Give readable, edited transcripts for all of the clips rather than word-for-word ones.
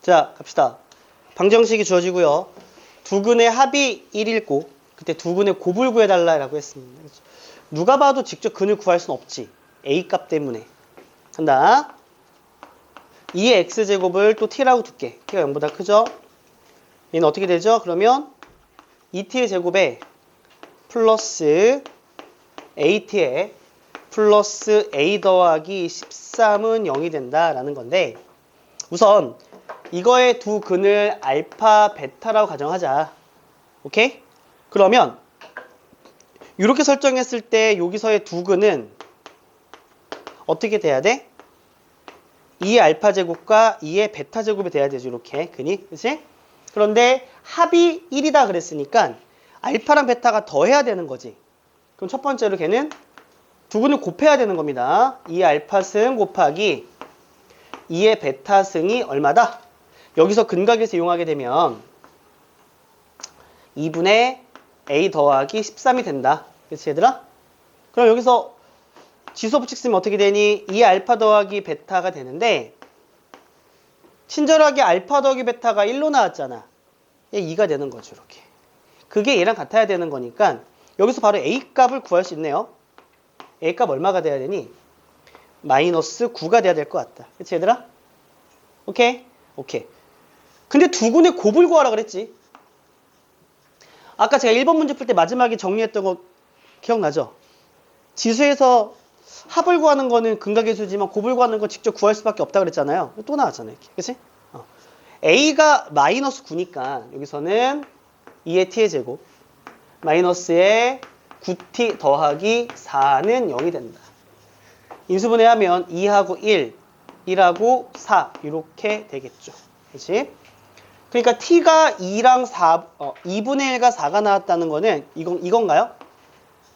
자, 갑시다. 방정식이 주어지고요. 두 근의 합이 1일 고, 그때 두 근의 곱을 구해달라고 했습니다. 그렇죠? 누가 봐도 직접 근을 구할 순 없지. A 값 때문에. 한다. 2의 x제곱을 또 t라고 둘게. t가 0보다 크죠? 얘는 어떻게 되죠? 그러면 2t의 제곱에 플러스 at에 플러스 a 더하기 13은 0이 된다라는 건데, 우선 이거의 두 근을 알파, 베타라고 가정하자. 오케이? 그러면 이렇게 설정했을 때 여기서의 두 근은 어떻게 돼야 돼? 2의 알파 제곱과 2의 베타 제곱이 돼야 되죠. 이렇게 근이. 그치? 그런데 합이 1이다 그랬으니까 알파랑 베타가 더해야 되는 거지. 그럼 첫 번째로 걔는 두 근을 곱해야 되는 겁니다. 2의 알파승 곱하기 2의 베타승이 얼마다? 여기서 근각에서 이용하게 되면 2분의 a 더하기 13이 된다. 그치 얘들아? 그럼 여기서 지수법칙 쓰면 어떻게 되니? 2의 알파 더하기 베타가 되는데, 친절하게 알파 더하기 베타가 1로 나왔잖아. 얘 2가 되는 거죠. 이렇게. 그게 얘랑 같아야 되는 거니까 여기서 바로 a 값을 구할 수 있네요. a 값 얼마가 돼야 되니? 마이너스 9가 돼야 될 것 같다. 그치 얘들아? 오케이? 오케이. 근데 두 근의 곱을 구하라 그랬지. 아까 제가 1번 문제 풀 때 마지막에 정리했던 거 기억나죠? 지수에서 합을 구하는 거는 근각의 수지만 곱을 구하는 건 직접 구할 수밖에 없다 그랬잖아요. 또 나왔잖아요. 이렇게. 그치? a가 마이너스 9니까 여기서는 2의 t의 제곱 마이너스의 9t 더하기 4는 0이 된다. 인수분해하면 2하고 1, 1하고 4 이렇게 되겠죠. 그치? 그러니까 t가 2랑 4, 2분의 1과 4가 나왔다는 거는 이건가요?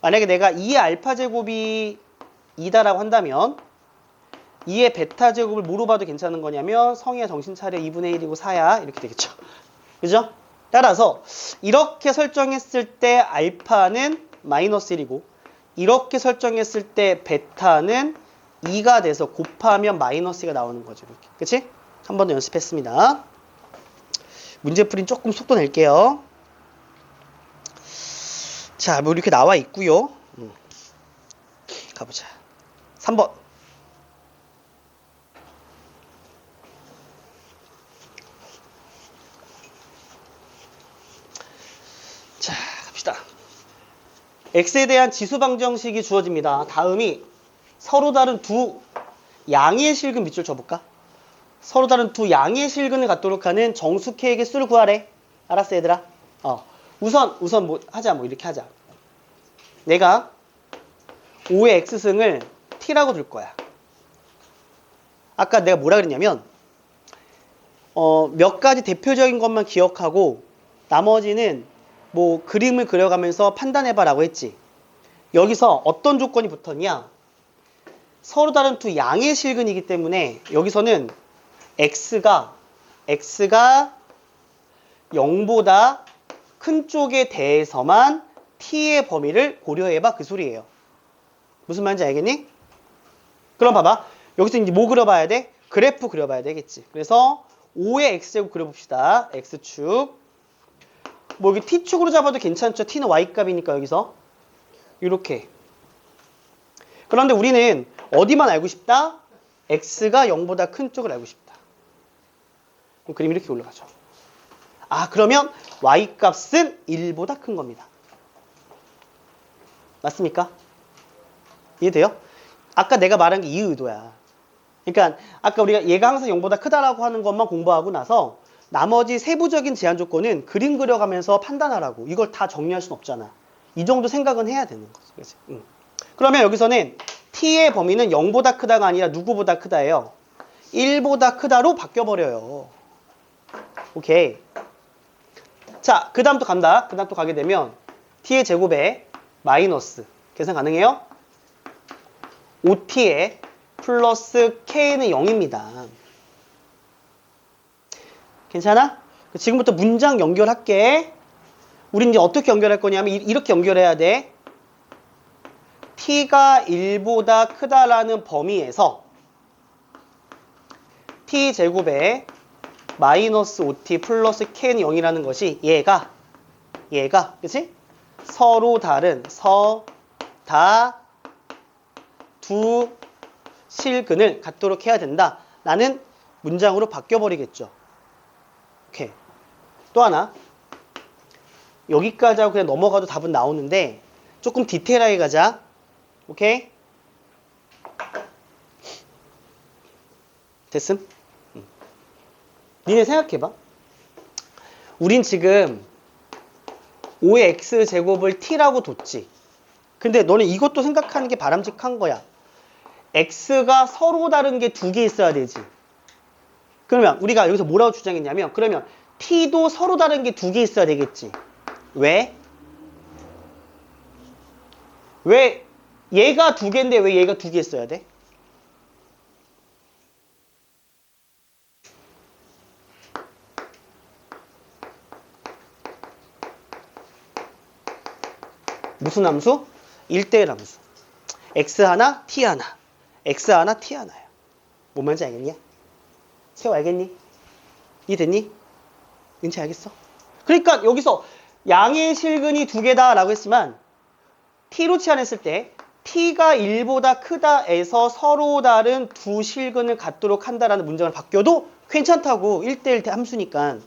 만약에 내가 2의 알파 제곱이 2다라고 한다면 2의 베타 제곱을 뭐로 봐도 괜찮은 거냐면 성희야 정신 차려 2분의 1이고 4야 이렇게 되겠죠. 그죠? 따라서 이렇게 설정했을 때 알파는 마이너스 1이고 이렇게 설정했을 때 베타는 2가 돼서 곱하면 마이너스가 나오는 거죠. 이렇게. 그치? 한 번 더 연습했습니다. 문제풀이는 조금 속도 낼게요. 자, 뭐 이렇게 나와 있고요. 가보자. 3번. 자, 갑시다. x에 대한 지수 방정식이 주어집니다. 다음이 서로 다른 두 양의 실근 밑줄 쳐볼까? 서로 다른 두 양의 실근을 갖도록 하는 정수 k의 개수를 구하래. 알았어, 얘들아? 우선 뭐 하자. 뭐 이렇게 하자. 내가 5의 x승을 t라고 둘 거야. 아까 내가 뭐라 그랬냐면 몇 가지 대표적인 것만 기억하고 나머지는 뭐 그림을 그려가면서 판단해봐라고 했지. 여기서 어떤 조건이 붙었냐? 서로 다른 두 양의 실근이기 때문에 여기서는 x가 0보다 큰 쪽에 대해서만 t의 범위를 고려해봐 그 소리예요. 무슨 말인지 알겠니? 그럼 봐봐. 여기서 이제 뭐 그려봐야 돼? 그래프 그려봐야 되겠지. 그래서 5의 x제곱 그려봅시다. x축. 뭐 여기 t축으로 잡아도 괜찮죠? t는 y값이니까 여기서. 이렇게. 그런데 우리는 어디만 알고 싶다? x가 0보다 큰 쪽을 알고 싶다. 그럼 그림이 이렇게 올라가죠. 그러면 y값은 1보다 큰 겁니다. 맞습니까? 이해돼요? 아까 내가 말한 게 이 의도야. 그러니까 아까 우리가 얘가 항상 0보다 크다라고 하는 것만 공부하고 나서 나머지 세부적인 제한 조건은 그림 그려가면서 판단하라고. 이걸 다 정리할 순 없잖아. 이 정도 생각은 해야 되는 거지. 그치? 그러면 여기서는 t의 범위는 0보다 크다가 아니라 누구보다 크다예요. 1보다 크다로 바뀌어버려요. 오케이. 자, 그 다음 또 간다. 그 다음 또 가게 되면 t의 제곱에 마이너스. 계산 가능해요? 5t에 플러스 k는 0입니다. 괜찮아? 지금부터 문장 연결할게. 우린 이제 어떻게 연결할 거냐면 이렇게 연결해야 돼. t가 1보다 크다라는 범위에서 t제곱에 마이너스 5t 플러스 k는 0이라는 것이 얘가 그치? 서로 다른 두 실근을 갖도록 해야 된다 라는 문장으로 바뀌어버리겠죠. 오케이. 또 하나. 여기까지 하고 그냥 넘어가도 답은 나오는데 조금 디테일하게 가자. 오케이? 됐음? 니네 생각해봐. 우린 지금 5의 x제곱을 t라고 뒀지. 근데 너는 이것도 생각하는 게 바람직한 거야. x가 서로 다른 게 두 개 있어야 되지. 그러면 우리가 여기서 뭐라고 주장했냐면 그러면 t도 서로 다른 게 두 개 있어야 되겠지. 왜? 왜 얘가 두 개인데 왜 얘가 두 개 있어야 돼? 무슨 함수? 1대1 함수. x 하나, t 하나. x 하나, t 하나야. 뭔 말인지 알겠냐? 세호 알겠니? 이해됐니? 은채 알겠어? 그러니까 여기서 양의 실근이 두 개다 라고 했지만 t로 치환했을 때 t가 1보다 크다에서 서로 다른 두 실근을 갖도록 한다라는 문장을 바뀌어도 괜찮다고. 1대1 함수니까.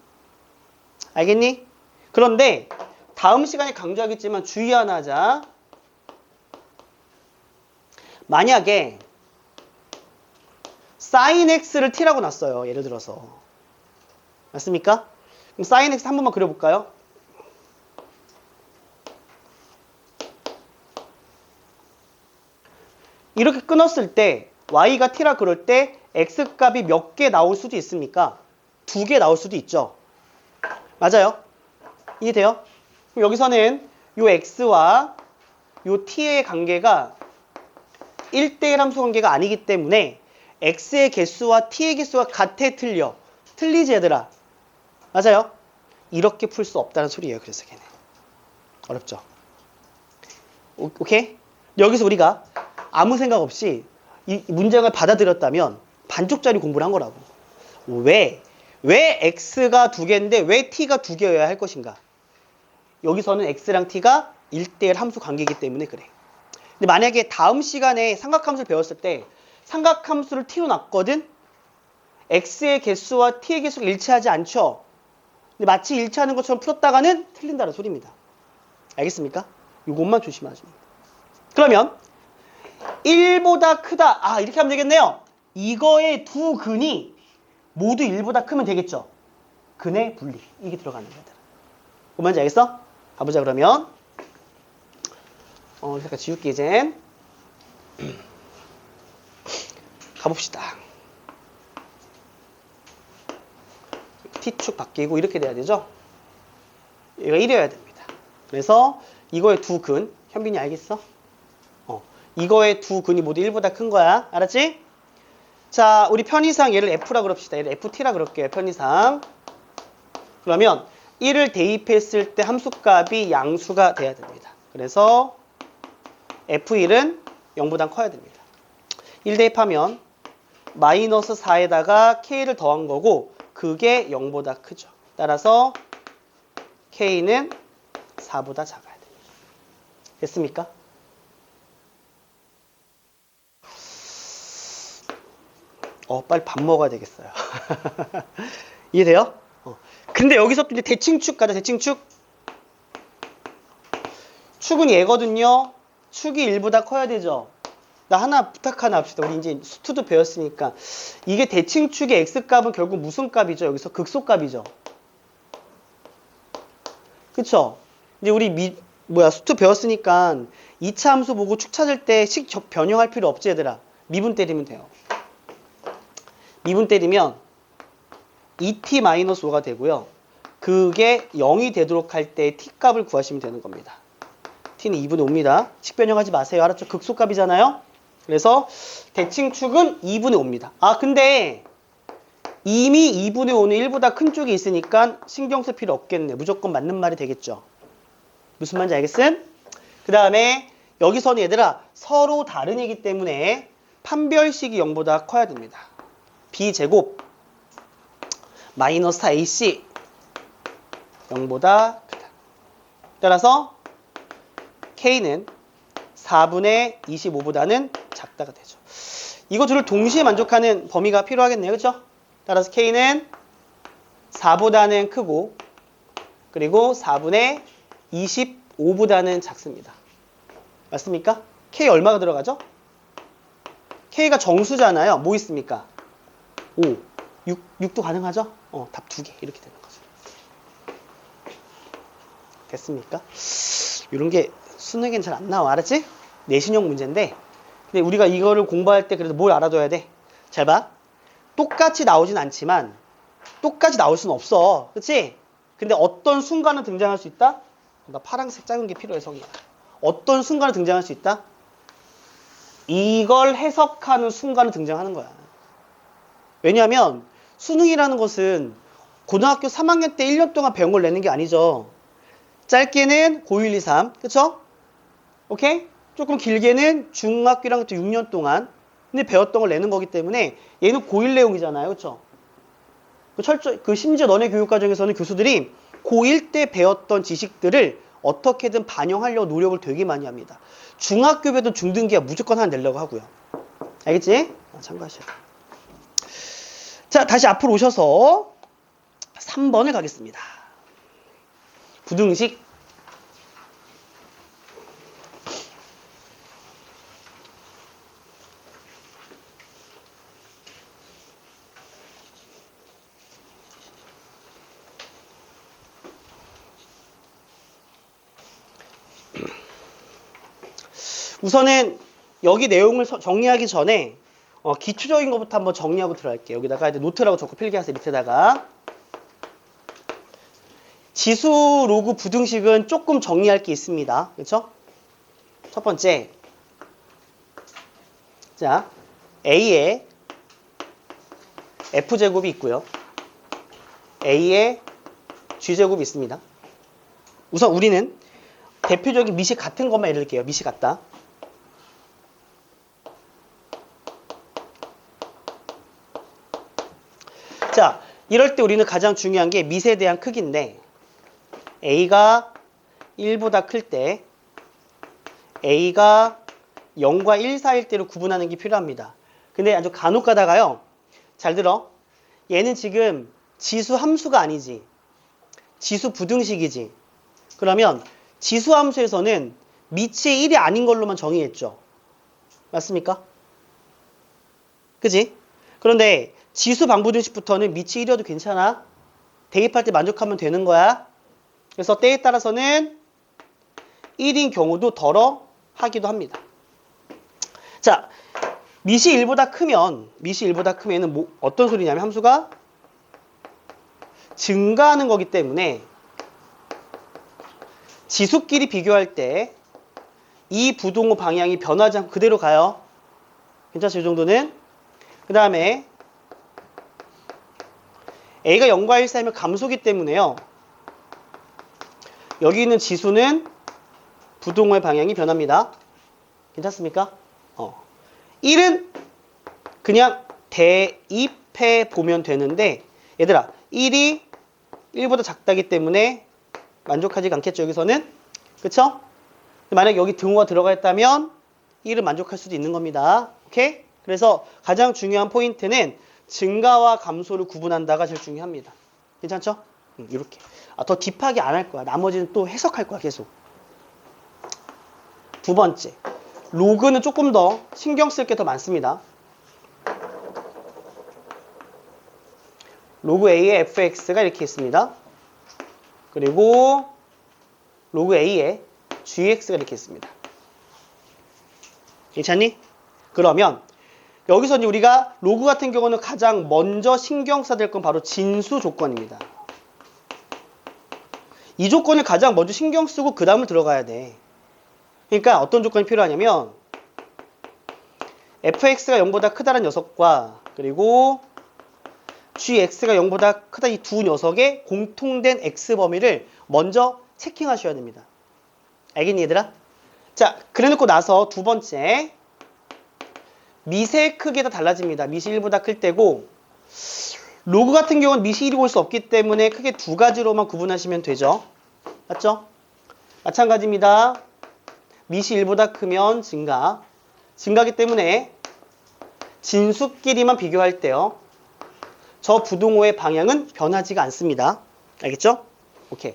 알겠니? 그런데 다음 시간에 강조하겠지만 주의 하나 하자. 만약에 sin x를 t라고 놨어요. 예를 들어서. 맞습니까? 그럼 sin x 한 번만 그려볼까요? 이렇게 끊었을 때 y가 t라 그럴 때 x값이 몇 개 나올 수도 있습니까? 두 개 나올 수도 있죠. 맞아요? 이해돼요? 그럼 여기서는 요 x와 요 t의 관계가 1대1 함수 관계가 아니기 때문에 x의 개수와 t의 개수가 같아 틀려. 틀리지 얘들아. 맞아요? 이렇게 풀 수 없다는 소리예요. 그래서 걔는. 어렵죠? 오케이? 여기서 우리가 아무 생각 없이 이 문장을 받아들였다면 반쪽짜리 공부를 한 거라고. 왜 x가 두 개인데 왜 t가 두 개여야 할 것인가? 여기서는 x랑 t가 1대1 함수 관계이기 때문에 그래. 근데 만약에 다음 시간에 삼각함수를 배웠을 때 삼각함수를 t로 놨거든? x의 개수와 t의 개수가 일치하지 않죠? 근데 마치 일치하는 것처럼 풀었다가는 틀린다는 소리입니다. 알겠습니까? 이것만 조심하시면 됩니다. 그러면 1보다 크다. 아, 이렇게 하면 되겠네요. 이거의 두 근이 모두 1보다 크면 되겠죠? 근의 분리. 이게 들어가는 거다. 뭔지 알겠어? 가보자 그러면. 잠깐 지울게 이젠. 가봅시다. t축 바뀌고 이렇게 돼야 되죠? 얘가 1이어야 됩니다. 그래서 이거의 두 근. 현빈이 알겠어? 이거의 두 근이 모두 1보다 큰 거야. 알았지? 자, 우리 편의상 얘를 F라 그럽시다. 얘를 FT라 그럴게요. 편의상. 그러면 1을 대입했을 때 함수값이 양수가 돼야 됩니다. 그래서 F1은 0보다 커야 됩니다. 1 대입하면 마이너스 4에다가 K를 더한 거고 그게 0보다 크죠. 따라서 K는 4보다 작아야 됩니다. 됐습니까? 빨리 밥 먹어야 되겠어요. 이해돼요? 근데 여기서 또 이제 대칭축 가자. 대칭축. 축은 얘거든요. 축이 1보다 커야 되죠. 나 하나 부탁 하나 합시다. 우리 이제 수투도 배웠으니까. 이게 대칭축의 x값은 결국 무슨 값이죠? 여기서 극소값이죠. 그쵸? 이제 우리 수투 배웠으니까 2차 함수 보고 축 찾을 때 식 변형할 필요 없지 얘들아. 미분 때리면 돼요. 미분 때리면 2t-5가 되고요. 그게 0이 되도록 할 때 t값을 구하시면 되는 겁니다. t는 2분의 5입니다. 식변형하지 마세요. 알았죠? 극소값이잖아요. 그래서 대칭축은 2분의 5입니다. 아 근데 이미 2분의 5는 1보다 큰 쪽이 있으니까 신경 쓸 필요 없겠네. 무조건 맞는 말이 되겠죠. 무슨 말인지 알겠음? 그 다음에 여기서는 얘들아 서로 다른이기 때문에 판별식이 0보다 커야 됩니다. b제곱 마이너스 4ac 0보다 크다. 따라서 k는 4분의 25보다는 작다가 되죠. 이거 둘을 동시에 만족하는 범위가 필요하겠네요. 그렇죠? 따라서 k는 4보다는 크고 그리고 4분의 25보다는 작습니다. 맞습니까? k 얼마가 들어가죠? k가 정수잖아요. 뭐 있습니까? 5, 6도 가능하죠? 답 2개 이렇게 되는 거죠. 됐습니까? 이런 게 수능엔 잘 안 나와. 알았지? 내신형 문제인데 근데 우리가 이거를 공부할 때 그래도 뭘 알아둬야 돼? 잘 봐. 똑같이 나오진 않지만 똑같이 나올 수는 없어. 그치? 근데 어떤 순간은 등장할 수 있다? 나 파란색 작은 게 필요해, 성이야. 어떤 순간은 등장할 수 있다? 이걸 해석하는 순간은 등장하는 거야. 왜냐하면 수능이라는 것은 고등학교 3학년 때 1년 동안 배운 걸 내는 게 아니죠. 짧게는 고1, 2, 3. 그쵸? 오케이? 조금 길게는 중학교 1학년 때 6년 동안 근데 배웠던 걸 내는 거기 때문에 얘는 고1 내용이잖아요. 그쵸? 심지어 너네 교육과정에서는 교수들이 고1 때 배웠던 지식들을 어떻게든 반영하려고 노력을 되게 많이 합니다. 중학교에도 중등기가 무조건 하나 내려고 하고요. 알겠지? 참고하셔야 돼요. 자, 다시 앞으로 오셔서 3번을 가겠습니다. 부등식. 우선은 여기 내용을 정리하기 전에 기초적인 것부터 한번 정리하고 들어갈게요. 여기다가 이제 노트라고 적고 필기하세요. 밑에다가. 지수 로그 부등식은 조금 정리할 게 있습니다. 그렇죠? 첫 번째. 자, A에 F제곱이 있고요. A에 G제곱이 있습니다. 우선 우리는 대표적인 미시 같은 것만 예를 들게요. 미시 같다. 자, 이럴 때 우리는 가장 중요한 게 미세에 대한 크기인데 A가 1보다 클 때 A가 0과 1 사이일 때로 구분하는 게 필요합니다. 근데 아주 간혹 가다가요. 잘 들어. 얘는 지금 지수 함수가 아니지. 지수 부등식이지. 그러면 지수 함수에서는 미치의 1이 아닌 걸로만 정의했죠. 맞습니까? 그지? 그런데 지수 방부등식부터는 미치 1이어도 괜찮아. 대입할 때 만족하면 되는 거야. 그래서 때에 따라서는 1인 경우도 덜어 하기도 합니다. 자, 미시 1보다 크면은 어떤 소리냐면 함수가 증가하는 거기 때문에 지수끼리 비교할 때 이 부동호 방향이 변하지 않고 그대로 가요. 괜찮죠? 이 정도는. 그 다음에 A가 0과 1 사이면 감소기 때문에요. 여기 있는 지수는 부동호의 방향이 변합니다. 괜찮습니까? 1은 그냥 대입해 보면 되는데 얘들아 1이 1보다 작다기 때문에 만족하지 않겠죠. 여기서는. 그쵸? 만약에 여기 등호가 들어가 있다면 1은 만족할 수도 있는 겁니다. 오케이? 그래서 가장 중요한 포인트는 증가와 감소를 구분한다가 제일 중요합니다. 괜찮죠? 이렇게. 더 딥하게 안 할 거야. 나머지는 또 해석할 거야, 계속. 두 번째. 로그는 조금 더 신경 쓸 게 더 많습니다. 로그 A의 fx가 이렇게 있습니다. 그리고 로그 A의 gx가 이렇게 있습니다. 괜찮니? 그러면 여기서 이제 우리가 로그 같은 경우는 가장 먼저 신경 써야 될 건 바로 진수 조건입니다. 이 조건을 가장 먼저 신경 쓰고 그 다음을 들어가야 돼. 그러니까 어떤 조건이 필요하냐면 fx가 0보다 크다는 녀석과 그리고 gx가 0보다 크다 이 두 녀석의 공통된 x 범위를 먼저 체킹하셔야 됩니다. 알겠니 얘들아? 자, 그래놓고 나서 두 번째 미세의 크기가 달라집니다. 미시 1보다 클 때고 로그 같은 경우는 미시 1이 올 수 없기 때문에 크게 두 가지로만 구분하시면 되죠. 맞죠? 마찬가지입니다. 미시 1보다 크면 증가. 증가기 때문에 진수끼리만 비교할 때요. 저 부등호의 방향은 변하지가 않습니다. 알겠죠? 오케이.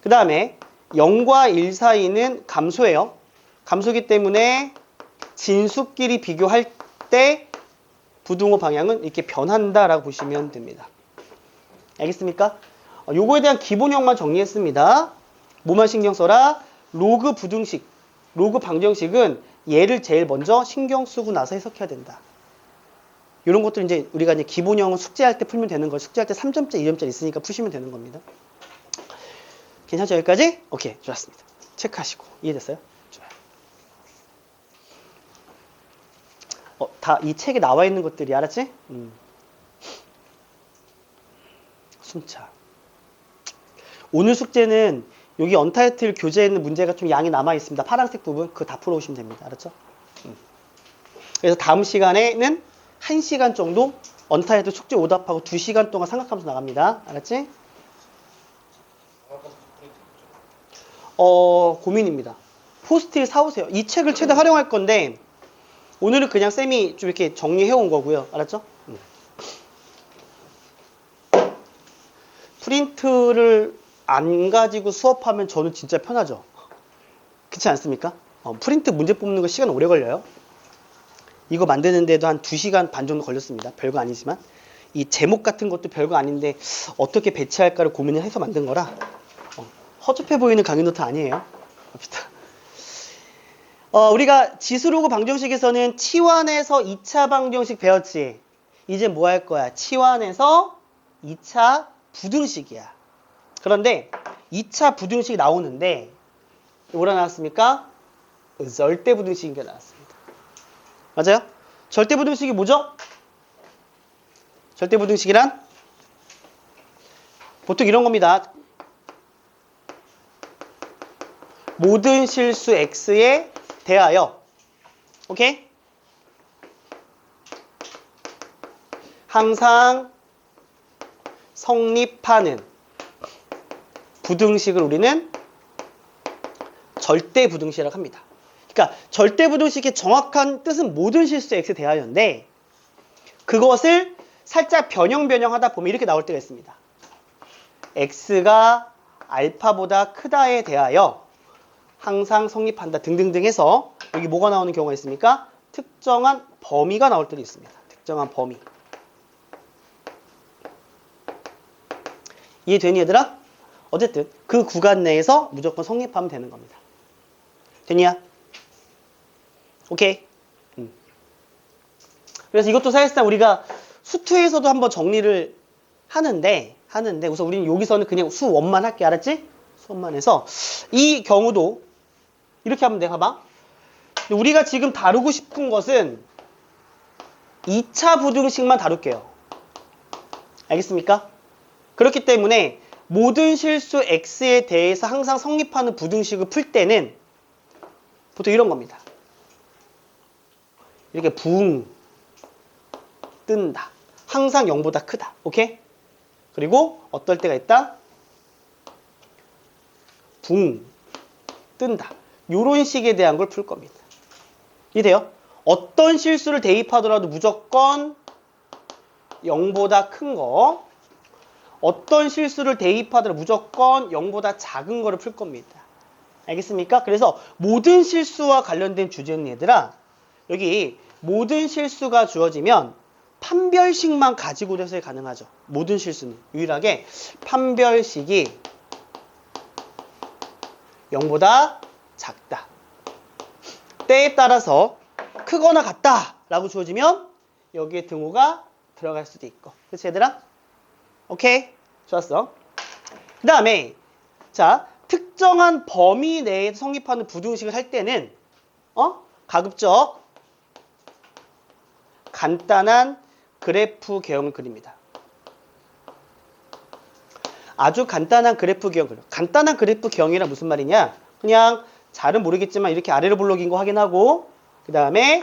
그 다음에 0과 1 사이는 감소예요. 감소기 때문에 진수끼리 비교할 때 부등호 방향은 이렇게 변한다라고 보시면 됩니다. 알겠습니까? 요거에 대한 기본형만 정리했습니다. 뭐만 신경 써라? 로그 부등식, 로그 방정식은 얘를 제일 먼저 신경 쓰고 나서 해석해야 된다. 이런 것들 이제 우리가 이제 기본형은 숙제할 때 풀면 되는 거. 숙제할 때 3점짜리, 2점짜리 있으니까 푸시면 되는 겁니다. 괜찮죠? 여기까지? 오케이, 좋았습니다. 체크하시고 이해됐어요? 좋아요. 다 이 책에 나와 있는 것들이 알았지? 순차. 오늘 숙제는 여기 언타이틀 교재에 있는 문제가 좀 양이 남아 있습니다. 파란색 부분 그거 다 풀어오시면 됩니다. 알았죠? 그래서 다음 시간에는 1시간 정도 언타이틀 숙제 오답하고 2시간 동안 삼각함수 나갑니다. 알았지? 고민입니다. 포스트잇 사오세요. 이 책을 최대 활용할 건데 오늘은 그냥 쌤이 좀 이렇게 정리해 온 거고요. 알았죠? 프린트를 안 가지고 수업하면 저는 진짜 편하죠. 그렇지 않습니까? 프린트 문제 뽑는 거 시간 오래 걸려요. 이거 만드는데도 한 2시간 반 정도 걸렸습니다. 별거 아니지만 이 제목 같은 것도 별거 아닌데 어떻게 배치할까를 고민을 해서 만든 거라 허접해 보이는 강의 노트 아니에요. 우리가 지수로그 방정식에서는 치환에서 2차 방정식 배웠지. 이제 뭐 할 거야? 치환에서 2차 부등식이야. 그런데 2차 부등식이 나오는데 뭐라 나왔습니까? 절대 부등식인 게 나왔습니다. 맞아요? 절대 부등식이 뭐죠? 절대 부등식이란 보통 이런 겁니다. 모든 실수 x에 대하여 오케이? 항상 성립하는 부등식을 우리는 절대 부등식이라고 합니다. 그러니까 절대 부등식의 정확한 뜻은 모든 실수 x에 대하여인데 그것을 살짝 변형하다 보면 이렇게 나올 때가 있습니다. x가 알파보다 크다에 대하여 항상 성립한다 등등등 해서 여기 뭐가 나오는 경우가 있습니까? 특정한 범위가 나올 때도 있습니다. 특정한 범위. 이해되니 얘들아? 어쨌든 그 구간 내에서 무조건 성립하면 되는 겁니다. 됐냐? 오케이. 그래서 이것도 사실상 우리가 수투에서도 한번 정리를 하는데 우선 우리는 여기서는 그냥 수원만 할게. 알았지? 수원만 해서 이 경우도 이렇게 하면 돼. 봐봐. 우리가 지금 다루고 싶은 것은 2차 부등식만 다룰게요. 알겠습니까? 그렇기 때문에 모든 실수 x에 대해서 항상 성립하는 부등식을 풀 때는 보통 이런 겁니다. 이렇게 붕 뜬다. 항상 0보다 크다. 오케이? 그리고 어떨 때가 있다? 붕 뜬다. 요런 식에 대한 걸 풀 겁니다. 이해돼요? 어떤 실수를 대입하더라도 무조건 0보다 큰 거, 어떤 실수를 대입하더라도 무조건 0보다 작은 거를 풀 겁니다. 알겠습니까? 그래서 모든 실수와 관련된 주제는 얘들아, 여기 모든 실수가 주어지면 판별식만 가지고도 해석이 가능하죠. 모든 실수는 유일하게 판별식이 0보다 작다. 때에 따라서 크거나 같다 라고 주어지면 여기에 등호가 들어갈 수도 있고. 그렇지 얘들아? 오케이? 좋았어. 그 다음에 자 특정한 범위 내에 성립하는 부등식을 할 때는 가급적 간단한 그래프 개형을 그립니다. 아주 간단한 그래프 개형 그려. 간단한 그래프 개형이란 무슨 말이냐? 그냥 잘은 모르겠지만 이렇게 아래로 블록인 거 확인하고 그 다음에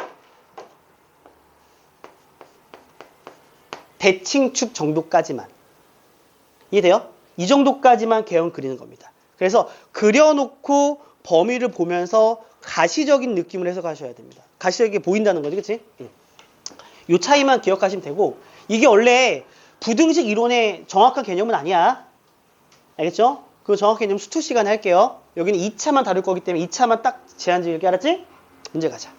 대칭축 정도까지만. 이해돼요? 이 정도까지만 개형 그리는 겁니다. 그래서 그려놓고 범위를 보면서 가시적인 느낌을 해석하셔야 됩니다. 가시적이게 보인다는 거지, 그치? 이 차이만 기억하시면 되고, 이게 원래 부등식 이론의 정확한 개념은 아니야. 알겠죠? 그 정확한 개념 수투 시간에 할게요. 여기는 2차만 다룰 거기 때문에 2차만 딱 제한 지을게. 알았지? 문제 가자.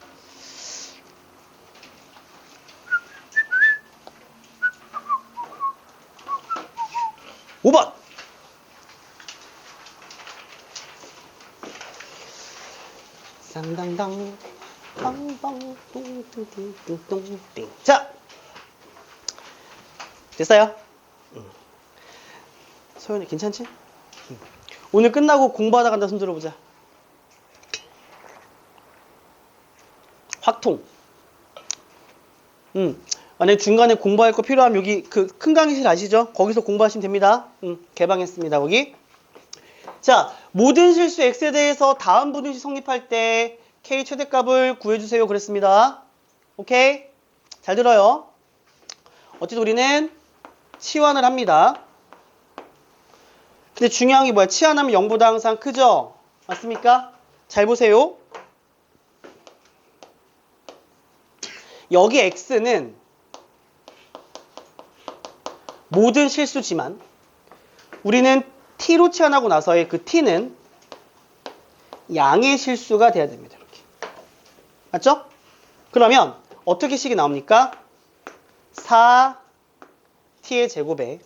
(5번) 쌍당당 빵빵 뚱뚱뚱뚱뚱. 자, 됐어요? 소연이 괜찮지? 오늘 끝나고 공부하다 간다 손 들어보자. 확통. 만약에 중간에 공부할 거 필요하면 여기 그 큰 강의실 아시죠? 거기서 공부하시면 됩니다. 개방했습니다. 거기. 자, 모든 실수 x에 대해서 다음 부등식 성립할 때 k 최대값을 구해주세요. 그랬습니다. 오케이? 잘 들어요. 어쨌든 우리는 치환을 합니다. 근데 중요한 게 뭐야? 치환하면 0보다 항상 크죠? 맞습니까? 잘 보세요. 여기 x는 모든 실수지만 우리는 t로 치환하고 나서의 그 t는 양의 실수가 돼야 됩니다. 이렇게. 맞죠? 그러면 어떻게 식이 나옵니까? 4t의 제곱에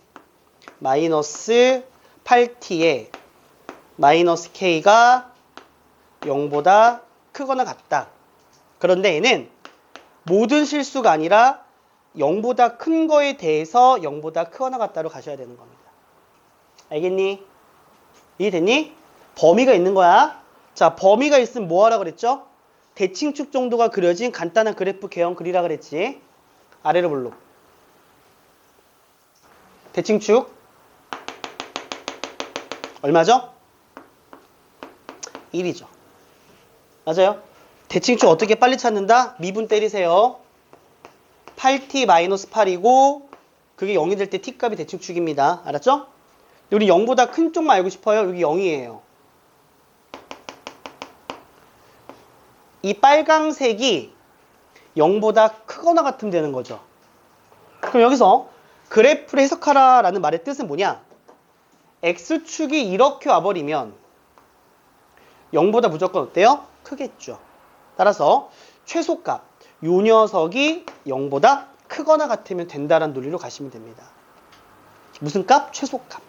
마이너스 8t의 마이너스 k가 0보다 크거나 같다. 그런데 얘는 모든 실수가 아니라 0보다 큰 거에 대해서 0보다 크거나 같다로 가셔야 되는 겁니다. 알겠니? 이해됐니? 범위가 있는 거야. 자, 범위가 있으면 뭐 하라 그랬죠? 대칭축 정도가 그려진 간단한 그래프 개형 그리라 그랬지. 아래로 볼록. 대칭축 얼마죠? 1이죠. 맞아요? 대칭축 어떻게 빨리 찾는다? 미분 때리세요. 8t-8이고 그게 0이 될 때 t값이 대칭축입니다. 알았죠? 우리 0보다 큰 쪽만 알고 싶어요. 여기 0이에요. 이 빨강색이 0보다 크거나 같으면 되는 거죠. 그럼 여기서 그래프를 해석하라 라는 말의 뜻은 뭐냐? x축이 이렇게 와버리면 0보다 무조건 어때요? 크겠죠. 따라서 최소값, 요 녀석이 0보다 크거나 같으면 된다라는 논리로 가시면 됩니다. 무슨 값? 최소값.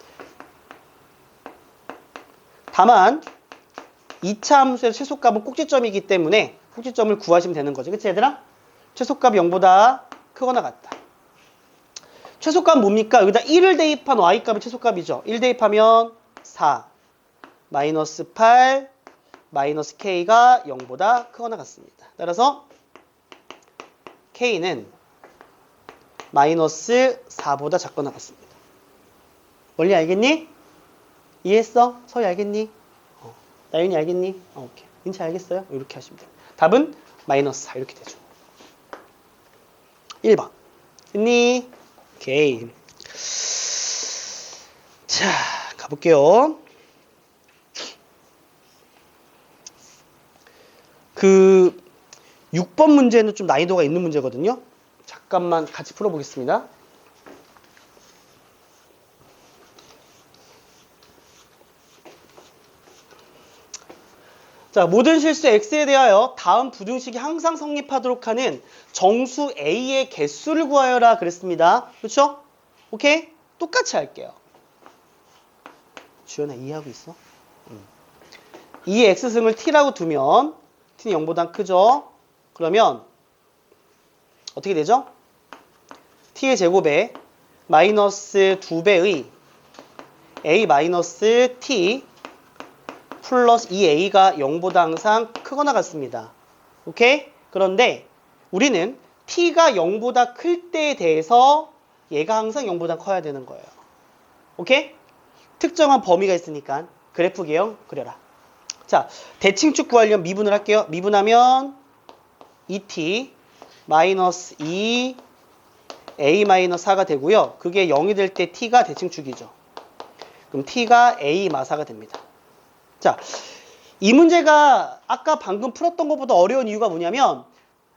다만 2차 함수의 최소값은 꼭지점이기 때문에 꼭지점을 구하시면 되는 거죠. 그치 얘들아? 최소값이 0보다 크거나 같다. 최소값은 뭡니까? 여기다 1을 대입한 y값이 최소값이죠. 1 대입하면 4, 마이너스 8, 마이너스 k가 0보다 크거나 같습니다. 따라서 k는 마이너스 4보다 작거나 같습니다. 원리 알겠니? 이해했어? 서희 알겠니? 나윤이 알겠니? 오케이. 민채 알겠어요? 이렇게 하시면 돼요. 답은 마이너스 4 이렇게 되죠. 1번. 됐니? 오케이. 자, 가볼게요. 그 6번 문제는 좀 난이도가 있는 문제거든요. 잠깐만 같이 풀어보겠습니다. 자, 모든 실수 x에 대하여 다음 부등식이 항상 성립하도록 하는 정수 a의 개수를 구하여라 그랬습니다. 그렇죠? 오케이? 똑같이 할게요. 주연아 이해하고 있어? 이 x승을 t라고 두면 t는 0보다 크죠? 그러면 어떻게 되죠? t의 제곱에 마이너스 2배의 a 마이너스 t 플러스 2a가 0보다 항상 크거나 같습니다. 오케이? 그런데 우리는 t가 0보다 클 때에 대해서 얘가 항상 0보다 커야 되는 거예요. 오케이? 특정한 범위가 있으니까 그래프 개형 그려라. 자, 대칭축 구하려면 미분을 할게요. 미분하면 2t 마이너스 2 A-4가 되고요. 그게 0이 될 때 t가 대칭축이죠. 그럼 t가 A 마사가 됩니다. 자, 이 문제가 아까 방금 풀었던 것보다 어려운 이유가 뭐냐면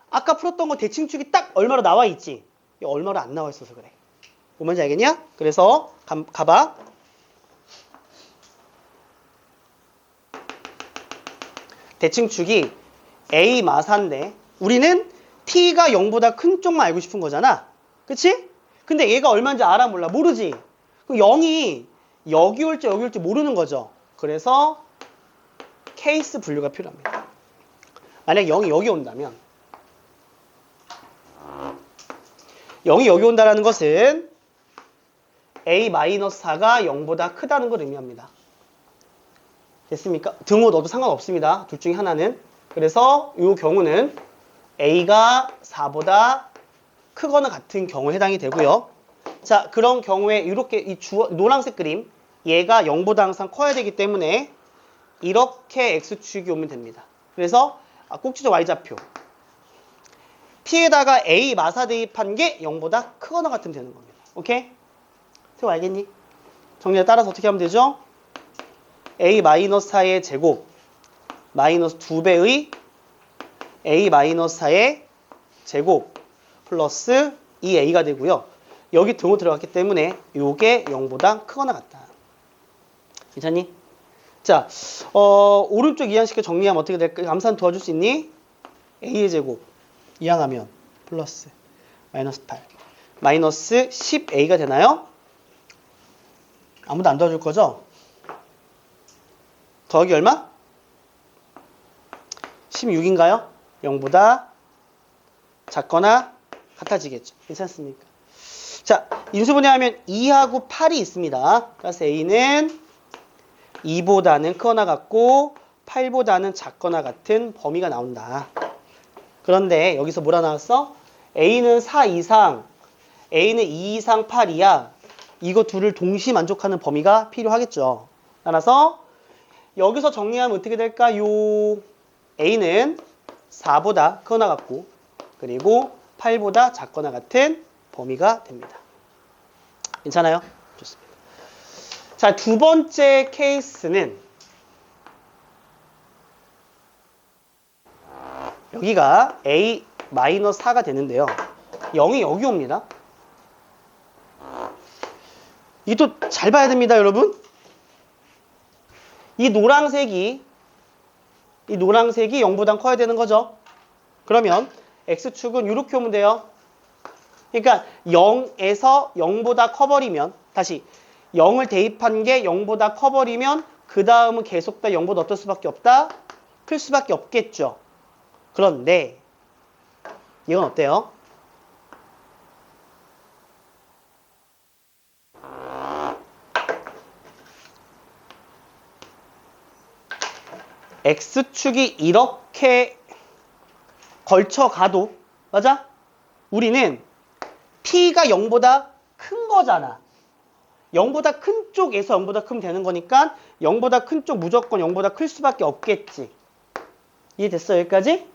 아까 풀었던 거 대칭축이 딱 얼마로 나와 있지? 얼마로 안 나와 있어서 그래. 뭔지 알겠냐? 그래서 가봐. 대칭축이 A 마사인데 우리는 t가 0보다 큰 쪽만 알고 싶은 거잖아. 그치? 근데 얘가 얼마인지 알아 몰라? 모르지? 그럼 0이 여기 올지 여기 올지 모르는 거죠. 그래서 케이스 분류가 필요합니다. 만약 0이 여기 온다면 0이 여기 온다는 것은 A-4가 0보다 크다는 걸 의미합니다. 됐습니까? 등호 넣어도 상관없습니다. 둘 중에 하나는. 그래서 이 경우는 A가 4보다 크거나 같은 경우에 해당이 되고요. 자, 그런 경우에 이렇게 이 노란색 그림 얘가 0보다 항상 커야 되기 때문에 이렇게 X축이 오면 됩니다. 그래서 꼭지점 Y좌표 T에다가 A 마사 대입한 게 0보다 크거나 같으면 되는 겁니다. 오케이? 태호 알겠니? 정리에 따라서 어떻게 하면 되죠? A-4의 제곱 마이너스 2배의 A-4의 제곱 플러스 2A가 되고요. 여기 등호 들어갔기 때문에 이게 0보다 크거나 같다. 괜찮니? 자, 오른쪽 이항식을 정리하면 어떻게 될까? 암산 도와줄 수 있니? A의 제곱 이항하면 플러스 마이너스 8 마이너스 10A가 되나요? 아무도 안 도와줄 거죠? 더하기 얼마? 16인가요? 0보다 작거나 같아지겠죠. 괜찮습니까? 자, 인수분해하면 2하고 8이 있습니다. 그래서 A는 2보다는 크거나 같고 8보다는 작거나 같은 범위가 나온다. 그런데 여기서 뭐라 나왔어? A는 4 이상, A는 2 이상 8이야. 이거 둘을 동시 만족하는 범위가 필요하겠죠. 따라서 여기서 정리하면 어떻게 될까요? A는 4보다 크거나 같고 그리고 8보다 작거나 같은 범위가 됩니다. 괜찮아요? 좋습니다. 자, 두 번째 케이스는 여기가 A-4가 되는데요. 0이 여기 옵니다. 이것도 잘 봐야 됩니다, 여러분. 이 노란색이 0보다 커야 되는 거죠. 그러면 X축은 이렇게 오면 돼요. 그러니까 0에서 0보다 커버리면 다시 0을 대입한 게 0보다 커버리면 그 다음은 계속 다 0보다 어떨 수밖에 없다? 클 수밖에 없겠죠. 그런데 이건 어때요? X축이 이렇게 걸쳐가도 맞아? 우리는 T가 0보다 큰 거잖아. 0보다 큰 쪽에서 0보다 크면 되는 거니까 0보다 큰 쪽 무조건 0보다 클 수밖에 없겠지. 이해됐어? 여기까지?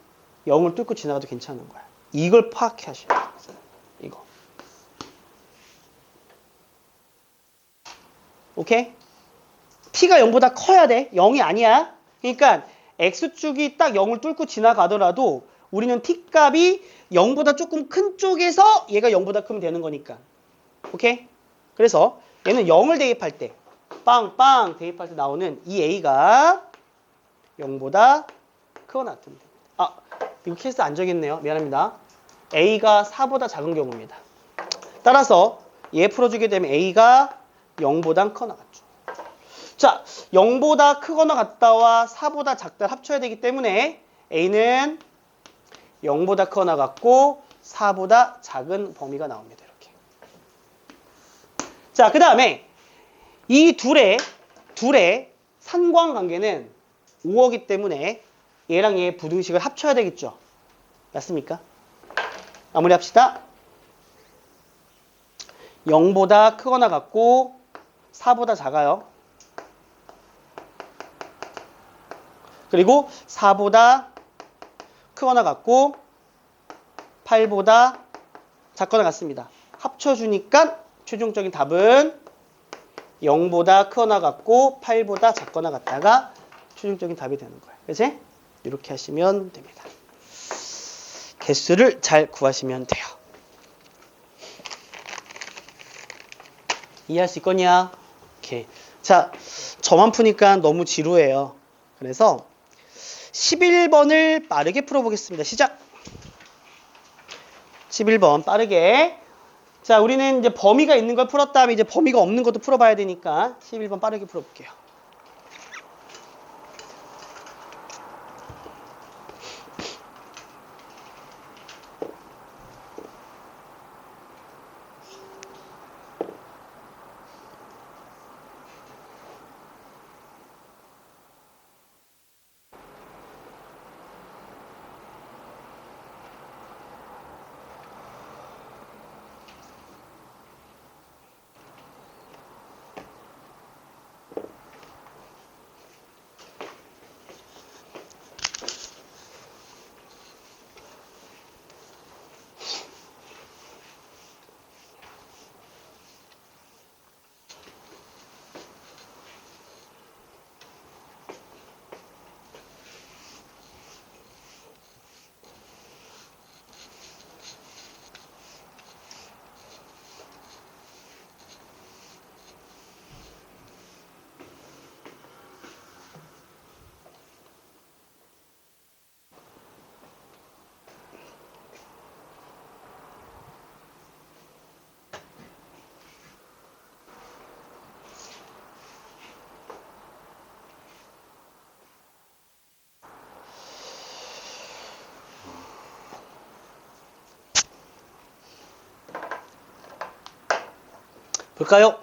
0을 뚫고 지나가도 괜찮은 거야. 이걸 파악해 하셔야 돼요. 이거. 오케이? T가 0보다 커야 돼. 0이 아니야. 그러니까 X축이 딱 0을 뚫고 지나가더라도 우리는 T값이 0보다 조금 큰 쪽에서 얘가 0보다 크면 되는 거니까. 오케이? 그래서 얘는 0을 대입할 때 빵빵 대입할 때 나오는 이 A가 0보다 크거나 같으면 됩니다. 아, 이거 케이스 안 정했네요. 미안합니다. A가 4보다 작은 경우입니다. 따라서 얘 풀어주게 되면 A가 0보다 크거나 같죠. 자, 0보다 크거나 같다와 4보다 작다를 합쳐야 되기 때문에 A는 0보다 크거나 같고 4보다 작은 범위가 나옵니다. 이렇게. 자, 그 다음에 이 둘의 상관관계는 5이기 때문에 얘랑 얘 부등식을 합쳐야 되겠죠. 맞습니까? 마무리합시다. 0보다 크거나 같고 4보다 작아요. 그리고 4보다 크거나 같고 8보다 작거나 같습니다. 합쳐주니까 최종적인 답은 0보다 크거나 같고 8보다 작거나 같다가 최종적인 답이 되는 거예요. 그치? 이렇게 하시면 됩니다. 개수를 잘 구하시면 돼요. 이해할 수 있겠냐? 오케이. 자, 저만 푸니까 너무 지루해요. 그래서 11번을 빠르게 풀어보겠습니다. 시작! 11번 빠르게. 자, 우리는 이제 범위가 있는 걸 풀었다 하면 이제 범위가 없는 것도 풀어봐야 되니까 11번 빠르게 풀어볼게요. 볼까요?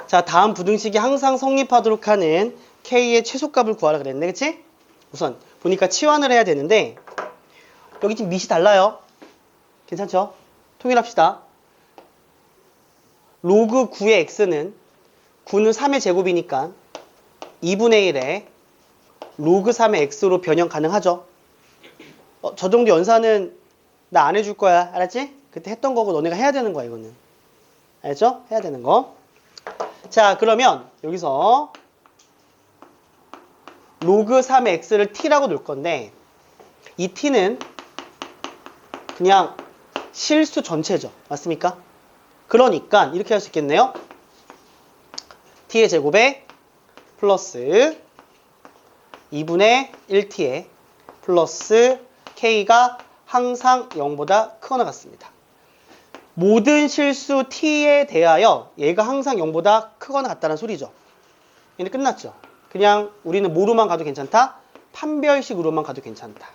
자, 다음 부등식이 항상 성립하도록 하는 K의 최소값을 구하라 그랬네. 그치? 우선 보니까 치환을 해야 되는데 여기 지금 밑이 달라요. 괜찮죠? 통일합시다. 로그 9의 x는 9는 3의 제곱이니까 2분의 1에 로그 3의 x로 변형 가능하죠? 저 정도 연산은 나 안 해줄 거야. 알았지? 그때 했던 거고 너네가 해야 되는 거야, 이거는. 알죠? 해야 되는 거. 자, 그러면 여기서 로그 3의 x를 t라고 놓을 건데 이 t는 그냥 실수 전체죠. 맞습니까? 그러니까 이렇게 할 수 있겠네요. t의 제곱에 플러스 2분의 1t에 플러스 k가 항상 0보다 크거나 같습니다. 모든 실수 t에 대하여 얘가 항상 0보다 크거나 같다는 소리죠. 얘는 끝났죠. 그냥 우리는 뭐로만 가도 괜찮다? 판별식으로만 가도 괜찮다.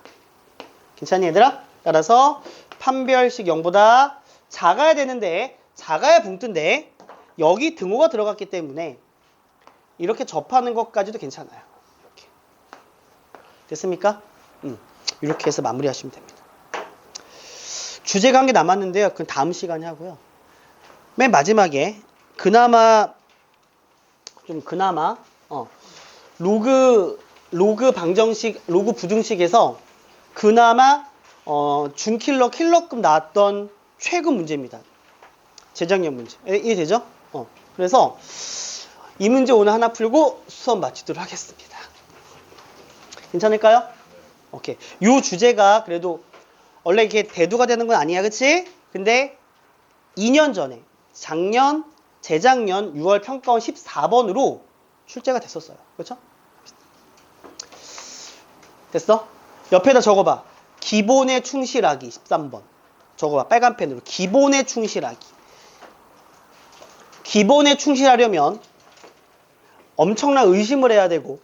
괜찮니 얘들아? 따라서 판별식 0보다 작아야 되는데 작아야 붕 뜬데 여기 등호가 들어갔기 때문에 이렇게 접하는 것까지도 괜찮아요. 이렇게. 됐습니까? 이렇게 해서 마무리하시면 됩니다. 주제가 한 개 남았는데요. 그건 다음 시간에 하고요. 맨 마지막에 그나마 로그 방정식, 로그 부등식에서 그나마 킬러급 나왔던 최근 문제입니다. 재작년 문제. 이해되죠? 그래서 이 문제 오늘 하나 풀고 수업 마치도록 하겠습니다. 괜찮을까요? 오케이. 요 주제가 그래도 원래 이게 대두가 되는 건 아니야, 그치? 근데 2년 전에 작년, 재작년 6월 평가원 14번으로 출제가 됐었어요. 그렇죠? 됐어? 옆에다 적어봐. 기본에 충실하기 13번. 적어봐. 빨간 펜으로. 기본에 충실하기. 기본에 충실하려면 엄청난 의심을 해야 되고,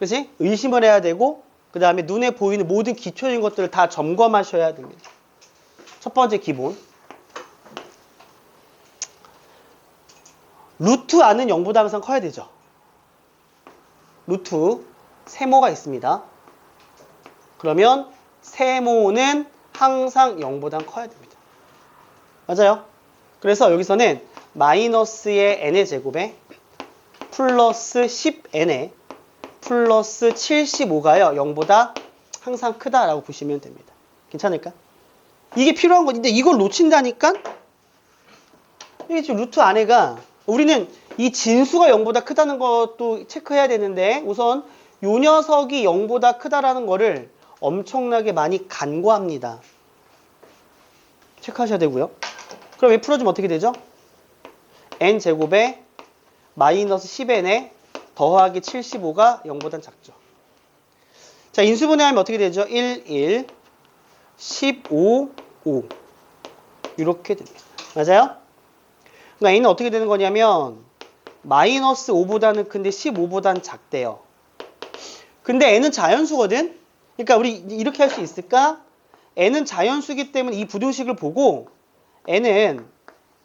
그치? 의심을 해야 되고, 그 다음에 눈에 보이는 모든 기초적인 것들을 다 점검하셔야 됩니다. 첫 번째 기본. 루트 안은 0보다 항상 커야 되죠. 루트 세모가 있습니다. 그러면 세모는 항상 0보다 커야 됩니다. 맞아요? 그래서 여기서는 마이너스의 n의 제곱에 플러스 10n에 플러스 75가요. 0보다 항상 크다라고 보시면 됩니다. 괜찮을까? 이게 필요한 건데 이걸 놓친다니까? 이게 지금 루트 안에가 우리는 이 진수가 0보다 크다는 것도 체크해야 되는데 우선 요 녀석이 0보다 크다라는 거를 엄청나게 많이 간과합니다. 체크하셔야 되고요. 그럼 이 풀어주면 어떻게 되죠? n제곱에 마이너스 10n에 더하기 75가 0보단 작죠. 자, 인수분해하면 어떻게 되죠? 1, 1, 15, 5 이렇게 됩니다. 맞아요? 그러니까 a는 어떻게 되는 거냐면 마이너스 5보다는 큰데 15보다는 작대요. 근데 n은 자연수거든? 그러니까 우리 이렇게 할 수 있을까? n은 자연수기 때문에 이 부등식을 보고 n은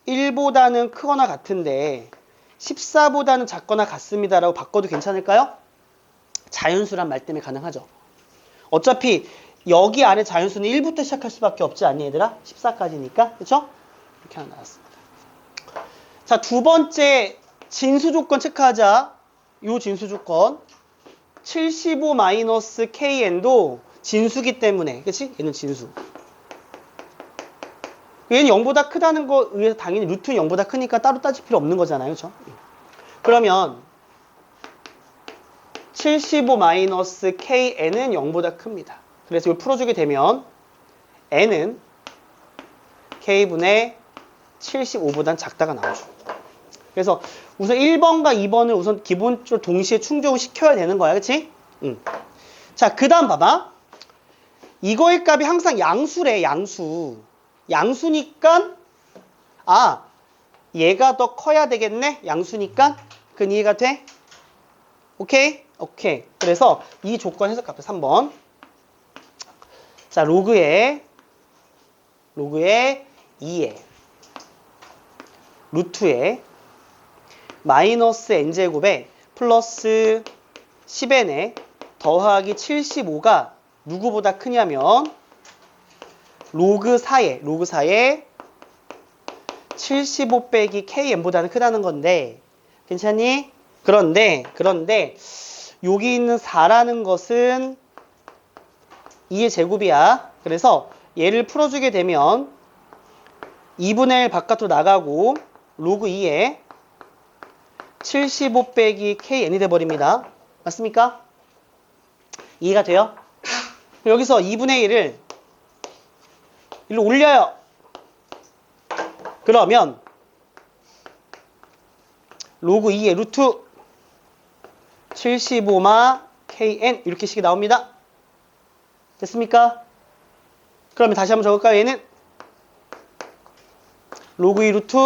1보다는 크거나 같은데 14보다는 작거나 같습니다라고 바꿔도 괜찮을까요? 자연수란 말 때문에 가능하죠. 어차피 여기 안에 자연수는 1부터 시작할 수밖에 없지 않니 얘들아? 14까지니까. 그쵸? 이렇게 하나 나왔습니다. 자, 두 번째 진수 조건 체크하자. 요 진수 조건 75-KN도 진수기 때문에 그치? 얘는 진수. 얘는 0보다 크다는 거 의해서 당연히 루트는 0보다 크니까 따로 따질 필요 없는 거잖아요. 그쵸? 그러면 75-KN은 0보다 큽니다. 그래서 이걸 풀어주게 되면 n은 k분의 75보단 작다가 나오죠. 그래서 우선 1번과 2번을 우선 기본적으로 동시에 충족을 시켜야 되는 거야. 그치? 자, 그 다음 봐봐. 이거의 값이 항상 양수래. 양수. 양수니까 얘가 더 커야 되겠네. 양수니까. 그건 이해가 돼? 오케이? 오케이. 그래서 이 조건 해석할게. 3번. 자, 로그에 2에 루트에 마이너스 n제곱에 플러스 10n에 더하기 75가 누구보다 크냐면 로그 4에 75 빼기 kn보다는 크다는 건데 괜찮니? 그런데 여기 있는 4라는 것은 2의 제곱이야. 그래서 얘를 풀어주게 되면 2분의 1 바깥으로 나가고 로그 2에 75 빼기 kn이 돼버립니다. 맞습니까? 이해가 돼요? 여기서 2분의 1을 일로 올려요. 그러면 로그 2의 루트 75마 kn 이렇게 식이 나옵니다. 됐습니까? 그러면 다시 한번 적을까요? 얘는 로그 2 루트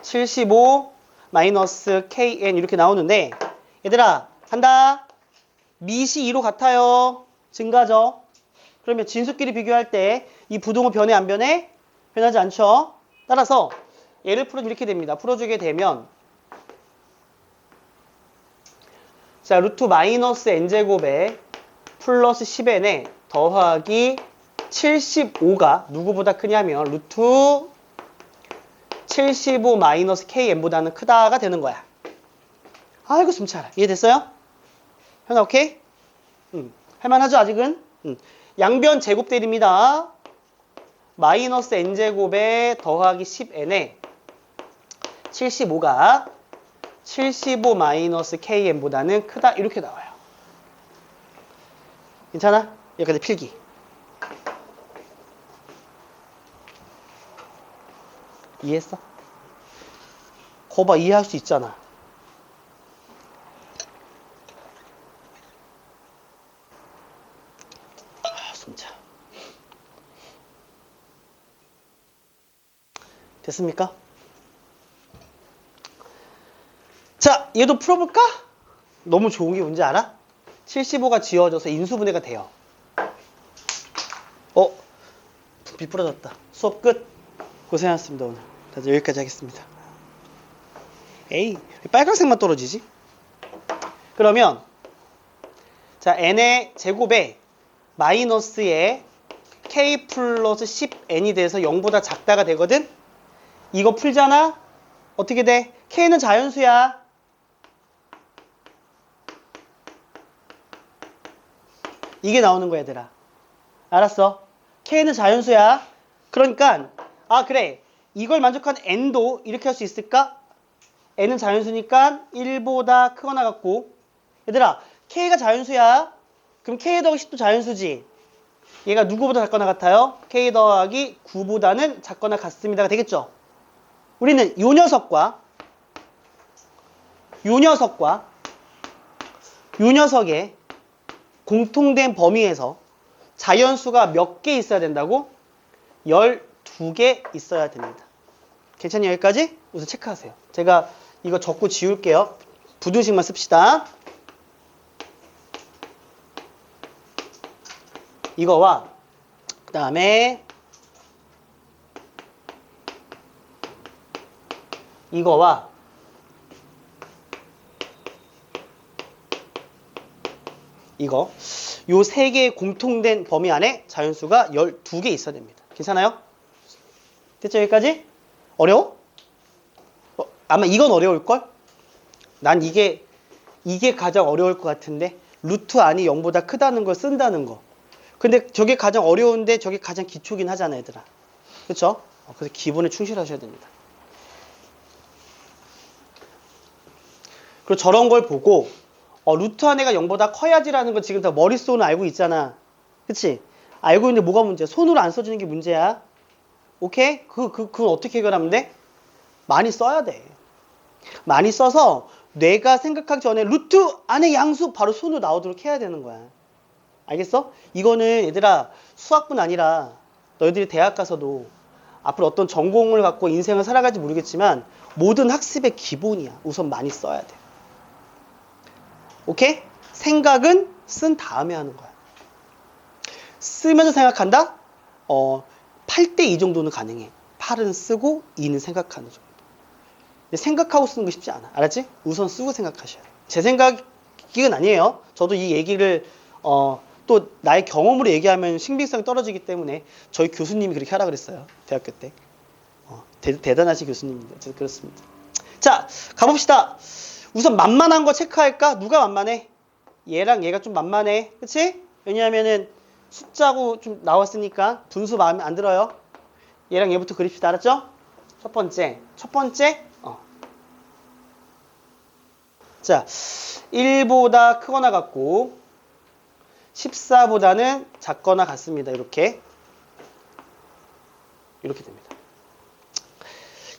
75 마이너스 kn 이렇게 나오는데 얘들아 간다. 밑이 2로 같아요. 증가죠. 그러면 진수끼리 비교할 때 이 부동호 변해 안 변해? 변하지 않죠. 따라서 얘를 풀어주면 이렇게 됩니다. 풀어주게 되면 자 루트 마이너스 n제곱에 플러스 10n에 더하기 75가 누구보다 크냐면 루트 75 마이너스 kn보다는 크다가 되는 거야. 아이고 숨차라. 이해됐어요? 현아 오케이? 할만하죠 아직은? 양변 제곱대입니다. 마이너스 n제곱에 더하기 10n에 75가 75 마이너스 kn보다는 크다 이렇게 나와요. 괜찮아? 여기까지 필기. 이해했어? 거봐 이해할 수 있잖아. 숨차. 됐습니까? 자, 얘도 풀어볼까? 너무 좋은 게 뭔지 알아? 75가 지워져서 인수분해가 돼요. 불 부러졌다. 수업 끝. 고생하셨습니다 오늘. 다들 여기까지 하겠습니다. 에이, 빨간색만 떨어지지? 그러면 자 n의 제곱에 마이너스에 k 플러스 10n이 돼서 0보다 작다가 되거든? 이거 풀잖아? 어떻게 돼? k는 자연수야. 이게 나오는 거야 얘들아. 알았어? K는 자연수야. 그러니까 아 그래 이걸 만족하는 N도 이렇게 할 수 있을까? N은 자연수니까 1보다 크거나 같고 얘들아 K가 자연수야. 그럼 K 더하기 10도 자연수지. 얘가 누구보다 작거나 같아요? K 더하기 9보다는 작거나 같습니다가 되겠죠? 우리는 요 녀석과 요 녀석의 공통된 범위에서 자연수가 몇 개 있어야 된다고? 12개 있어야 됩니다. 괜찮니 여기까지? 우선 체크하세요. 제가 이거 적고 지울게요. 부등식만 씁시다. 이거와 그 다음에 이거와 이거 요 세 개의 공통된 범위 안에 자연수가 12개 있어야 됩니다. 괜찮아요? 됐죠 여기까지? 어려워? 아마 이건 어려울걸? 난 이게 가장 어려울 것 같은데 루트 안이 0보다 크다는 걸 쓴다는 거. 근데 저게 가장 어려운데 저게 가장 기초긴 하잖아 얘들아. 그쵸? 그래서 기본에 충실하셔야 됩니다. 그리고 저런 걸 보고 루트 안에가 0보다 커야지라는 거 지금 다 머릿속으로 알고 있잖아. 그치? 알고 있는데 뭐가 문제야? 손으로 안 써주는 게 문제야. 오케이? 그건 어떻게 해결하면 돼? 많이 써야 돼. 많이 써서 뇌가 생각하기 전에 루트 안에 양수 바로 손으로 나오도록 해야 되는 거야. 알겠어? 이거는 얘들아 수학뿐 아니라 너희들이 대학 가서도 앞으로 어떤 전공을 갖고 인생을 살아갈지 모르겠지만 모든 학습의 기본이야. 우선 많이 써야 돼. 오케이? 생각은 쓴 다음에 하는 거야. 쓰면서 생각한다? 8대 2 정도는 가능해. 8은 쓰고 2는 생각하는 정도. 근데 생각하고 쓰는 거 쉽지 않아. 알았지? 우선 쓰고 생각하셔야 돼. 제 생각은 아니에요. 저도 이 얘기를 또 나의 경험으로 얘기하면 신빙성이 떨어지기 때문에 저희 교수님이 그렇게 하라 그랬어요. 대학교 때. 대단하신 교수님인데 어쨌든 그렇습니다. 자, 가봅시다. 우선 만만한 거 체크할까? 누가 만만해? 얘랑 얘가 좀 만만해. 그치? 왜냐하면은 숫자고 좀 나왔으니까 분수 마음에 안 들어요. 얘랑 얘부터 그립시다. 알았죠? 첫 번째. 자, 1보다 크거나 같고 14보다는 작거나 같습니다. 이렇게 됩니다.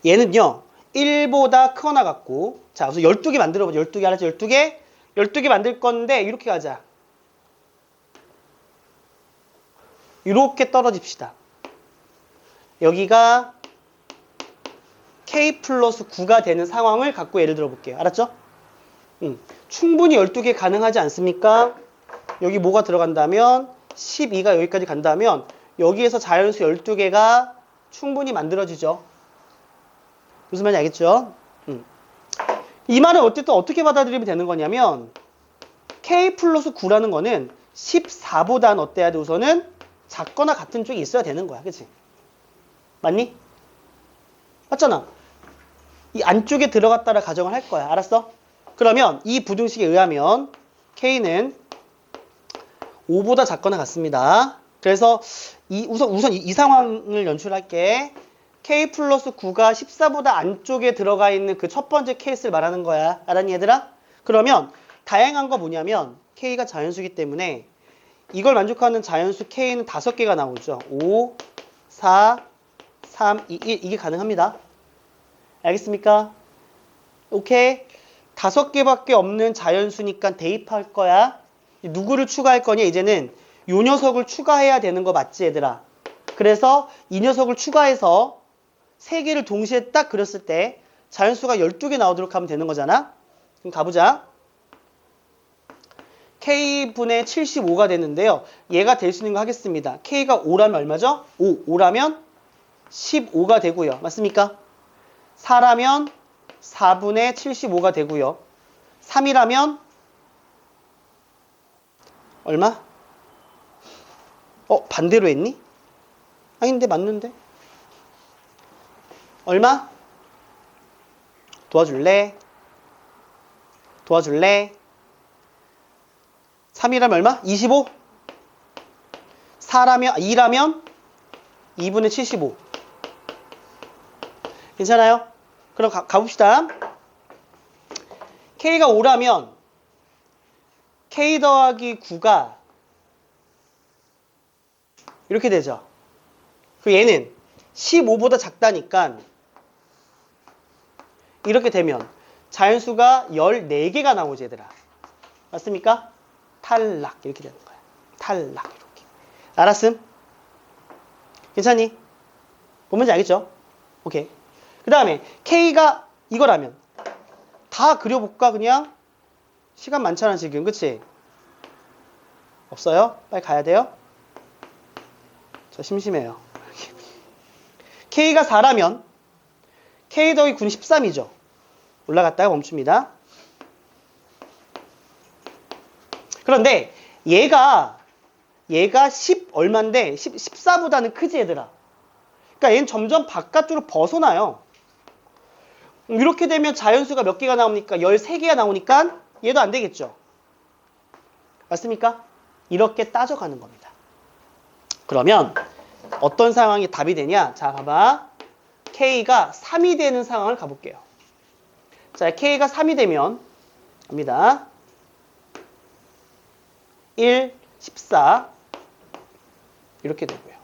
얘는요. 1보다 크거나 같고 자, 우선 12개 만들어보자. 12개 알았죠? 12개 만들 건데 이렇게 가자. 이렇게 떨어집시다. 여기가 K 플러스 9가 되는 상황을 갖고 예를 들어 볼게요. 알았죠? 충분히 12개 가능하지 않습니까? 여기 뭐가 들어간다면 12가 여기까지 간다면 여기에서 자연수 12개가 충분히 만들어지죠. 무슨 말인지 알겠죠? 이 말은 어쨌든 어떻게 받아들이면 되는 거냐면 K 플러스 9라는 거는 14보다는 어때야 돼? 우선은 작거나 같은 쪽이 있어야 되는 거야. 그치? 맞니? 맞잖아. 이 안쪽에 들어갔다라 가정을 할 거야. 알았어? 그러면 이 부등식에 의하면 K는 5보다 작거나 같습니다. 그래서 우선 이 상황을 연출할게. K 플러스 9가 14보다 안쪽에 들어가 있는 그 첫 번째 케이스를 말하는 거야. 알았니 얘들아? 그러면 다양한 거 뭐냐면 K가 자연수이기 때문에 이걸 만족하는 자연수 K는 5개가 나오죠. 5, 4, 3, 2, 1 이게 가능합니다. 알겠습니까? 오케이? 5개밖에 없는 자연수니까 대입할 거야. 누구를 추가할 거냐? 이제는 요 녀석을 추가해야 되는 거 맞지 얘들아? 그래서 이 녀석을 추가해서 3개를 동시에 딱 그렸을 때 자연수가 12개 나오도록 하면 되는 거잖아. 그럼 가보자. K분의 75가 되는데요. 얘가 될 수 있는 거 하겠습니다. K가 5라면 얼마죠? 5라면 15가 되고요. 맞습니까? 4라면 4분의 75가 되고요. 3이라면 얼마? 반대로 했니? 아닌데 맞는데? 얼마? 도와줄래? 3이라면 얼마? 25? 2라면 2분의 75. 괜찮아요? 그럼 가봅시다. K가 5라면 K 더하기 9가 이렇게 되죠. 그 얘는 15보다 작다니까 이렇게 되면 자연수가 14개가 나오지 얘들아. 맞습니까? 탈락 이렇게 되는 거야. 탈락 이렇게. 알았음? 괜찮니? 뭔지 알겠죠? 오케이. 그 다음에 K가 이거라면 다 그려볼까 그냥? 시간 많잖아 지금. 그치? 없어요? 빨리 가야 돼요? 저 심심해요. K가 4라면 K 더하기 9는 13이죠. 올라갔다가 멈춥니다. 그런데 얘가 10 얼마인데 14보다는 크지 얘들아. 그러니까 얘는 점점 바깥쪽으로 벗어나요. 이렇게 되면 자연수가 몇 개가 나옵니까? 13개가 나오니까 얘도 안 되겠죠. 맞습니까? 이렇게 따져가는 겁니다. 그러면 어떤 상황이 답이 되냐? 자, 봐봐. K가 3이 되는 상황을 가볼게요. 자, K가 3이 되면 갑니다. 1, 14 이렇게 되고요.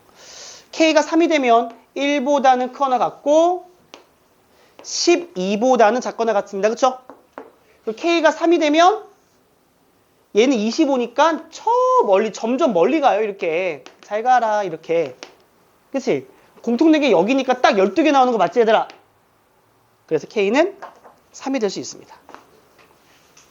K가 3이 되면 1보다는 크거나 같고 12보다는 작거나 같습니다. 그쵸? K가 3이 되면 얘는 25니까 저 멀리 점점 멀리 가요. 이렇게 잘 가라 이렇게. 그치? 공통된 게 여기니까 딱 12개 나오는 거 맞지 얘들아? 그래서 K는 3이 될 수 있습니다.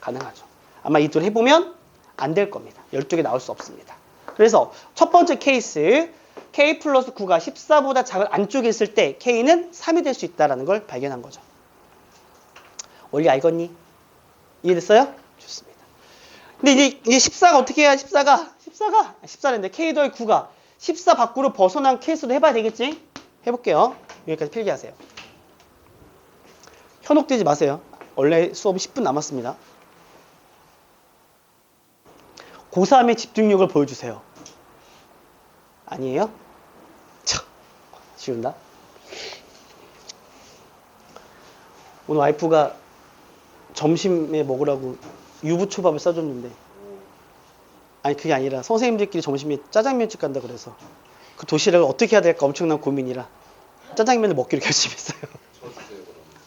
가능하죠. 아마 이 둘 해보면 안 될 겁니다. 12개 나올 수 없습니다. 그래서 첫 번째 케이스 K 플러스 9가 14보다 작은 안쪽에 있을 때 K는 3이 될 수 있다는 걸 발견한 거죠. 원리 알겠니? 이해됐어요? 좋습니다. 근데 이제 14가 어떻게 해야 14랬는데 K 더하기 9가 14 밖으로 벗어난 케이스도 해봐야 되겠지? 해볼게요. 여기까지 필기하세요. 현혹되지 마세요. 원래 수업은 10분 남았습니다. 고3의 집중력을 보여주세요. 아니에요? 참, 쉬운다. 오늘 와이프가 점심에 먹으라고 유부초밥을 싸줬는데, 아니 그게 아니라 선생님들끼리 점심에 짜장면집 간다 그래서 그 도시락을 어떻게 해야 될까 엄청난 고민이라 짜장면을 먹기로 결심했어요.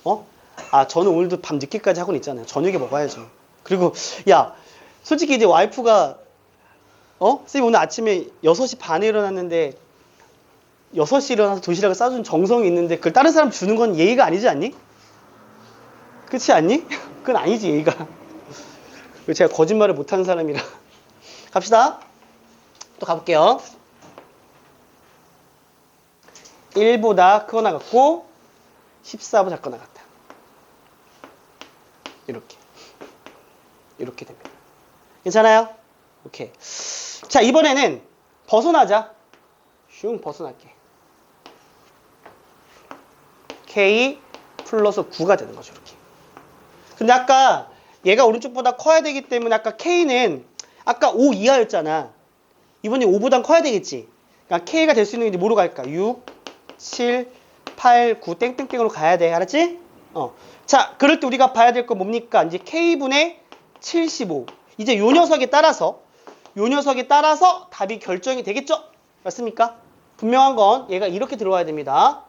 어? 아, 저는 오늘도 밤 늦게까지 하고 있잖아요. 저녁에 먹어야죠. 그리고 야, 솔직히 이제 와이프가 선생님 오늘 아침에 6시 반에 일어났는데 6시 일어나서 도시락을 싸준 정성이 있는데 그걸 다른 사람 주는 건 예의가 아니지 않니? 그렇지 않니? 그건 아니지 예의가. 제가 거짓말을 못하는 사람이라. 갑시다. 또 가볼게요. 1보다 크거나 같고 14보다 작거나 같다. 이렇게 됩니다. 괜찮아요? 오케이. 자, 이번에는 벗어나자. 슝 벗어날게. K 플러스 9가 되는 거죠. 이렇게. 근데 아까 얘가 오른쪽보다 커야 되기 때문에 아까 K는 아까 5 이하였잖아. 이번에 5보단 커야 되겠지. 그러니까 K가 될 수 있는 게 뭐로 갈까? 6, 7, 8, 9 땡땡땡으로 가야 돼. 알았지? 자, 그럴 때 우리가 봐야 될 건 뭡니까? 이제 K분의 75. 이제 요 녀석에 따라서 답이 결정이 되겠죠? 맞습니까? 분명한 건 얘가 이렇게 들어와야 됩니다.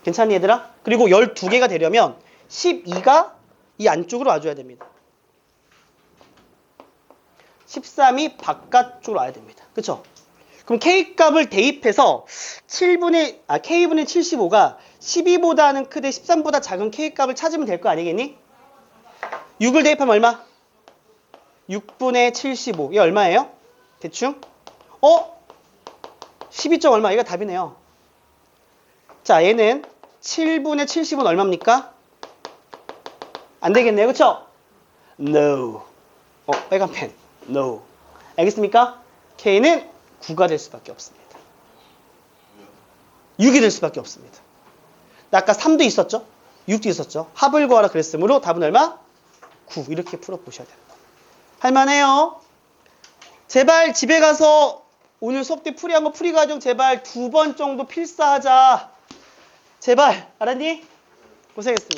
괜찮니 얘들아? 그리고 12개가 되려면 12가 이 안쪽으로 와줘야 됩니다. 13이 바깥쪽으로 와야 됩니다. 그쵸? 그럼 K값을 대입해서 K분의 75가 12보다는 크되 13보다 작은 K값을 찾으면 될 거 아니겠니? 6을 대입하면 얼마? 6분의 75. 이게 얼마예요? 대충? 12점 얼마? 이거 답이네요. 자, 얘는 7분의 70은 얼마입니까? 안 되겠네요. 그쵸? No. 빨간 펜. No. 알겠습니까? K는 9가 될 수밖에 없습니다. 6이 될 수밖에 없습니다. 아까 3도 있었죠? 6도 있었죠? 합을 구하라 그랬으므로 답은 얼마? 9. 이렇게 풀어보셔야 됩니다. 할만해요. 제발 집에 가서 오늘 수업 때 풀이한 거 풀이 과정 제발 2번 정도 필사하자. 제발. 알았니? 고생했습니다.